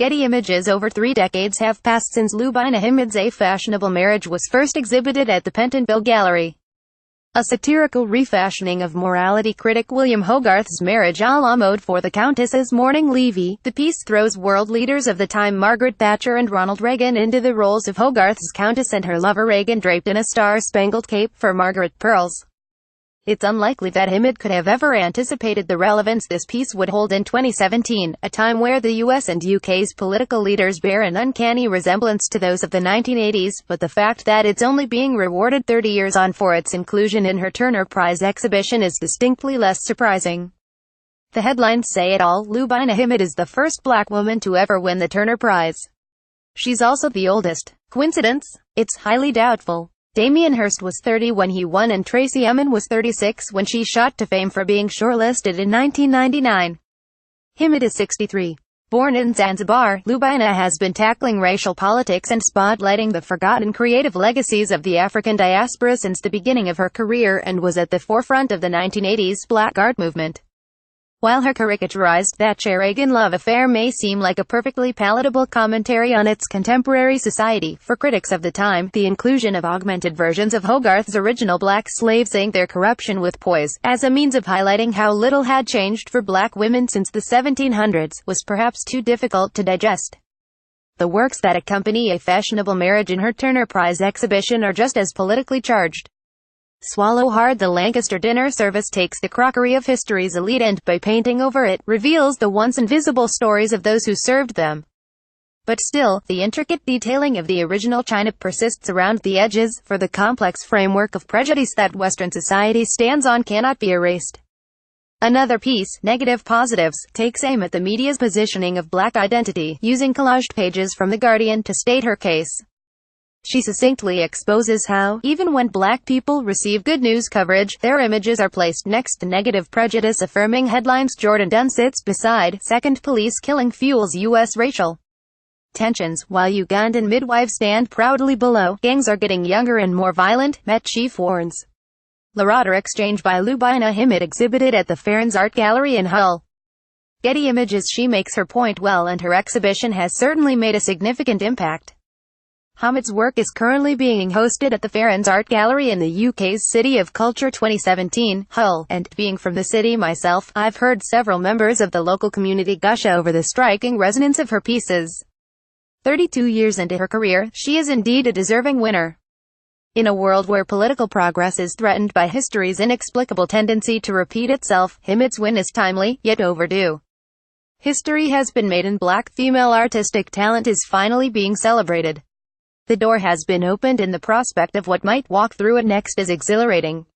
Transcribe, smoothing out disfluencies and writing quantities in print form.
Getty Images Over 3 decades have passed since Lubaina Himid's A Fashionable marriage was first exhibited at the Pentonville Gallery. A satirical refashioning of morality critic William Hogarth's marriage a la mode for the Countess's mourning Levee, the piece throws world leaders of the time Margaret, Thatcher and Ronald Reagan into the roles of Hogarth's Countess and her lover Reagan, draped in a star-spangled cape for Margaret pearls. It's unlikely that Himid could have ever anticipated the relevance this piece would hold in 2017, a time where the US and UK's political leaders bear an uncanny resemblance to those of the 1980s, but the fact that it's only being rewarded 30 years on for its inclusion in her Turner Prize exhibition is distinctly less surprising. The headlines say it all: Lubaina Himid is the first black woman to ever win the Turner Prize. She's also the oldest. Coincidence? It's highly doubtful. Damien Hirst was 30 when he won and Tracey Emin was 36 when she shot to fame for being shortlisted in 1999. Himid is 63. Born in Zanzibar, Lubaina has been tackling racial politics and spotlighting the forgotten creative legacies of the African diaspora since the beginning of her career, and was at the forefront of the 1980s Black Art movement. While her caricaturized Thatcher-Reagan love affair may seem like a perfectly palatable commentary on its contemporary society, for critics of the time, the inclusion of augmented versions of Hogarth's original black slaves aimed their corruption with poise, as a means of highlighting how little had changed for black women since the 1700s, was perhaps too difficult to digest. The works that accompany A Fashionable marriage in her Turner Prize exhibition are just as politically charged. Swallow hard. The Lancaster dinner service takes the crockery of history's elite and, by painting over it, reveals the once invisible stories of those who served them. But still, the intricate detailing of the original china persists around the edges, for the complex framework of prejudice that Western society stands on cannot be erased. Another piece, Negative Positives, takes aim at the media's positioning of black identity, using collaged pages from The Guardian to state her case. She succinctly exposes how, even when black people receive good news coverage, their images are placed next to negative prejudice-affirming headlines. Jordan Dunn sits beside second police killing fuels U.S. racial tensions, while Ugandan midwives stand proudly below. Gangs are getting younger and more violent, Met Chief warns. Laureate exchange by Lubaina Himid exhibited at the Farron's Art Gallery in Hull. Getty Images. She makes her point well, and her exhibition has certainly made a significant impact. Himid's work is currently being hosted at the Farron's Art Gallery in the UK's City of Culture 2017, Hull, and, being from the city myself, I've heard several members of the local community gush over the striking resonance of her pieces. 32 years into her career, she is indeed a deserving winner. In a world where political progress is threatened by history's inexplicable tendency to repeat itself, Himid's win is timely, yet overdue. History has been made and black female artistic talent is finally being celebrated. The door has been opened and the prospect of what might walk through it next is exhilarating.